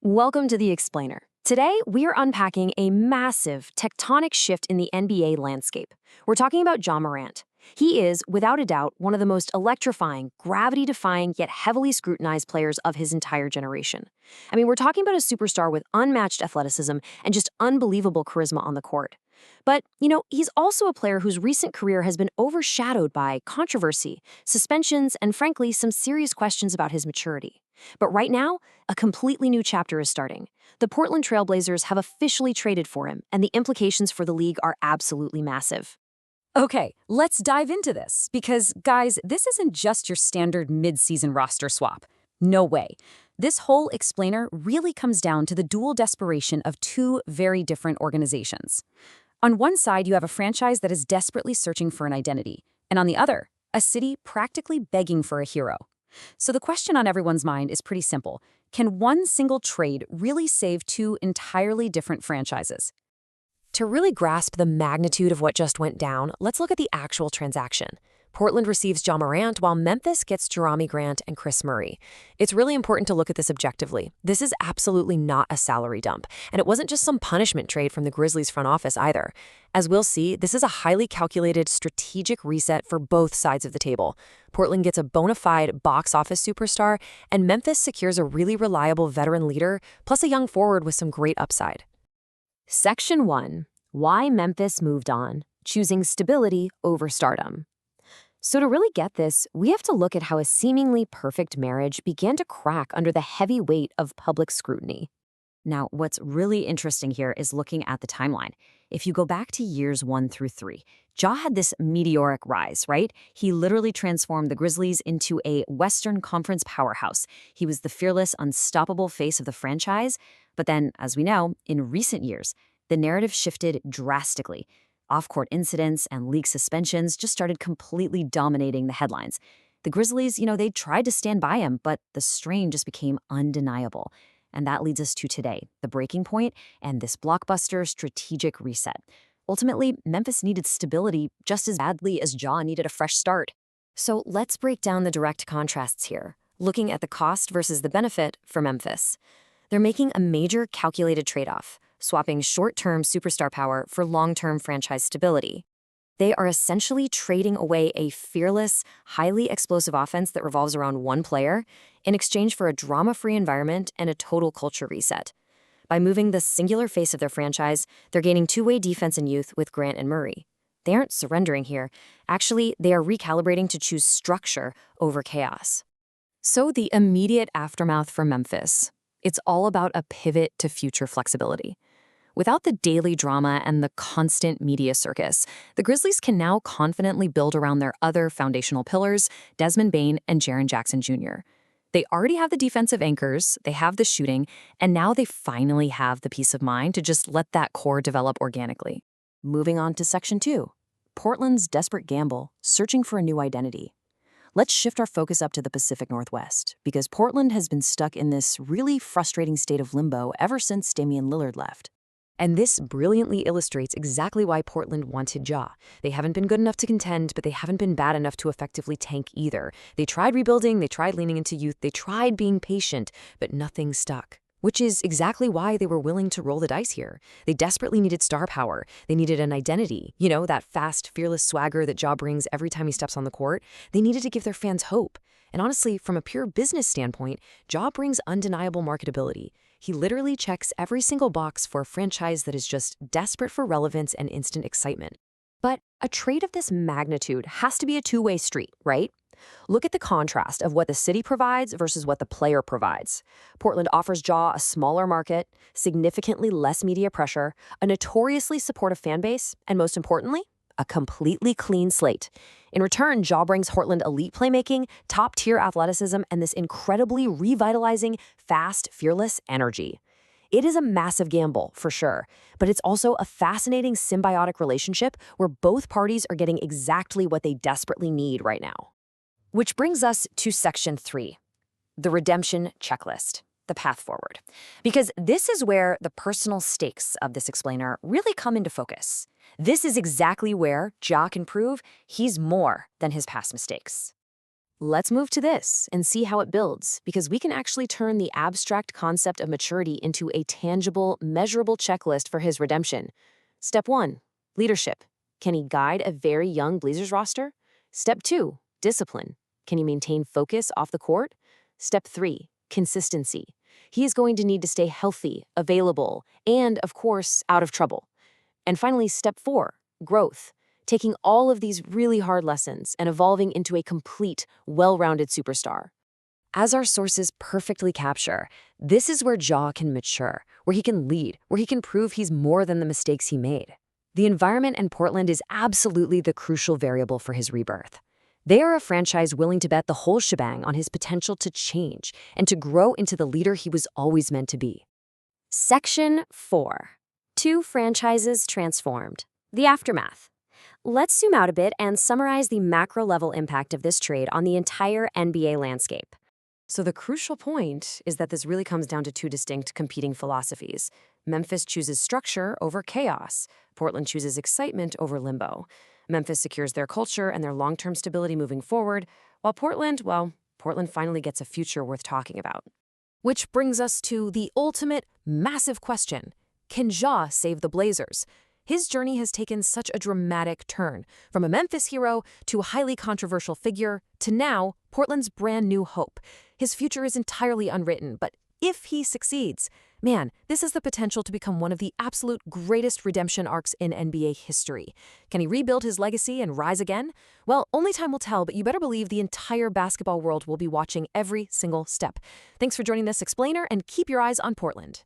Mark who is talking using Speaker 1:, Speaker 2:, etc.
Speaker 1: Welcome to The Explainer. Today, we are unpacking a massive tectonic shift in the NBA landscape. We're talking about Ja Morant. He is, without a doubt, one of the most electrifying, gravity-defying, yet heavily scrutinized players of his entire generation. I mean, we're talking about a superstar with unmatched athleticism and just unbelievable charisma on the court. But, he's also a player whose recent career has been overshadowed by controversy, suspensions, and frankly, some serious questions about his maturity. But right now, a completely new chapter is starting. The Portland Trail Blazers have officially traded for him, and the implications for the league are absolutely massive.
Speaker 2: Okay, let's dive into this, because, guys, this isn't just your standard mid-season roster swap. No way. This whole explainer really comes down to the dual desperation of two very different organizations. On one side, you have a franchise that is desperately searching for an identity, and on the other, a city practically begging for a hero. So the question on everyone's mind is pretty simple. Can one single trade really save two entirely different franchises?
Speaker 1: To really grasp the magnitude of what just went down, let's look at the actual transaction. Portland receives Ja Morant, while Memphis gets Jerami Grant and Chris Murray. It's really important to look at this objectively. This is absolutely not a salary dump, and it wasn't just some punishment trade from the Grizzlies front office either. As we'll see, this is a highly calculated, strategic reset for both sides of the table. Portland gets a bona fide box office superstar, and Memphis secures a really reliable veteran leader, plus a young forward with some great upside. Section 1. Why Memphis moved on, choosing stability over stardom. So to really get this, we have to look at how a seemingly perfect marriage began to crack under the heavy weight of public scrutiny.
Speaker 2: Now, what's really interesting here is looking at the timeline. If you go back to years 1 through 3, Ja had this meteoric rise, right? He literally transformed the Grizzlies into a Western Conference powerhouse. He was the fearless, unstoppable face of the franchise. But then, as we know, in recent years, the narrative shifted drastically. Off-court incidents and league suspensions just started completely dominating the headlines. The Grizzlies, they tried to stand by him, but the strain just became undeniable. And that leads us to today, the breaking point and this blockbuster strategic reset. Ultimately, Memphis needed stability just as badly as Ja needed a fresh start. So let's break down the direct contrasts here, looking at the cost versus the benefit for Memphis. They're making a major calculated trade-off, swapping short-term superstar power for long-term franchise stability. They are essentially trading away a fearless, highly explosive offense that revolves around one player in exchange for a drama-free environment and a total culture reset. By moving the singular face of their franchise, they're gaining two-way defense and youth with Grant and Murray. They aren't surrendering here. Actually, they are recalibrating to choose structure over chaos. So the immediate aftermath for Memphis. It's all about a pivot to future flexibility. Without the daily drama and the constant media circus, the Grizzlies can now confidently build around their other foundational pillars, Desmond Bane and Jaren Jackson Jr. They already have the defensive anchors, they have the shooting, and now they finally have the peace of mind to just let that core develop organically. Moving on to Section 2. Portland's desperate gamble, searching for a new identity. Let's shift our focus up to the Pacific Northwest, because Portland has been stuck in this really frustrating state of limbo ever since Damian Lillard left. And this brilliantly illustrates exactly why Portland wanted Ja. They haven't been good enough to contend, but they haven't been bad enough to effectively tank either. They tried rebuilding, they tried leaning into youth, they tried being patient, but nothing stuck. Which is exactly why they were willing to roll the dice here. They desperately needed star power. They needed an identity. That fast, fearless swagger that Ja brings every time he steps on the court. They needed to give their fans hope. And honestly, from a pure business standpoint, Ja brings undeniable marketability. He literally checks every single box for a franchise that is just desperate for relevance and instant excitement. But a trade of this magnitude has to be a two-way street, right? Look at the contrast of what the city provides versus what the player provides. Portland offers Ja a smaller market, significantly less media pressure, a notoriously supportive fan base, and most importantly, a completely clean slate. In return, Ja brings Portland elite playmaking, top-tier athleticism, and this incredibly revitalizing, fast, fearless energy. It is a massive gamble, for sure, but it's also a fascinating symbiotic relationship where both parties are getting exactly what they desperately need right now. Which brings us to Section 3, the redemption checklist, the path forward. Because this is where the personal stakes of this explainer really come into focus. This is exactly where Ja can prove he's more than his past mistakes.
Speaker 1: Let's move to this and see how it builds, because we can actually turn the abstract concept of maturity into a tangible, measurable checklist for his redemption. Step 1, leadership. Can he guide a very young Blazers roster? Step 2, discipline. Can he maintain focus off the court? Step 3, consistency. He is going to need to stay healthy, available, and, of course, out of trouble. And finally, step 4, growth. Taking all of these really hard lessons and evolving into a complete, well-rounded superstar. As our sources perfectly capture, this is where Ja can mature, where he can lead, where he can prove he's more than the mistakes he made. The environment in Portland is absolutely the crucial variable for his rebirth. They are a franchise willing to bet the whole shebang on his potential to change and to grow into the leader he was always meant to be.
Speaker 2: Section 4. 2 franchises transformed. The aftermath. Let's zoom out a bit and summarize the macro-level impact of this trade on the entire NBA landscape.
Speaker 1: So the crucial point is that this really comes down to 2 distinct competing philosophies. Memphis chooses structure over chaos. Portland chooses excitement over limbo. Memphis secures their culture and their long-term stability moving forward, while Portland finally gets a future worth talking about. Which brings us to the ultimate, massive question. Can Ja save the Blazers? His journey has taken such a dramatic turn, from a Memphis hero to a highly controversial figure to now Portland's brand new hope. His future is entirely unwritten, but if he succeeds, man, this has the potential to become one of the absolute greatest redemption arcs in NBA history. Can he rebuild his legacy and rise again? Well, only time will tell, but you better believe the entire basketball world will be watching every single step. Thanks for joining this explainer, and keep your eyes on Portland.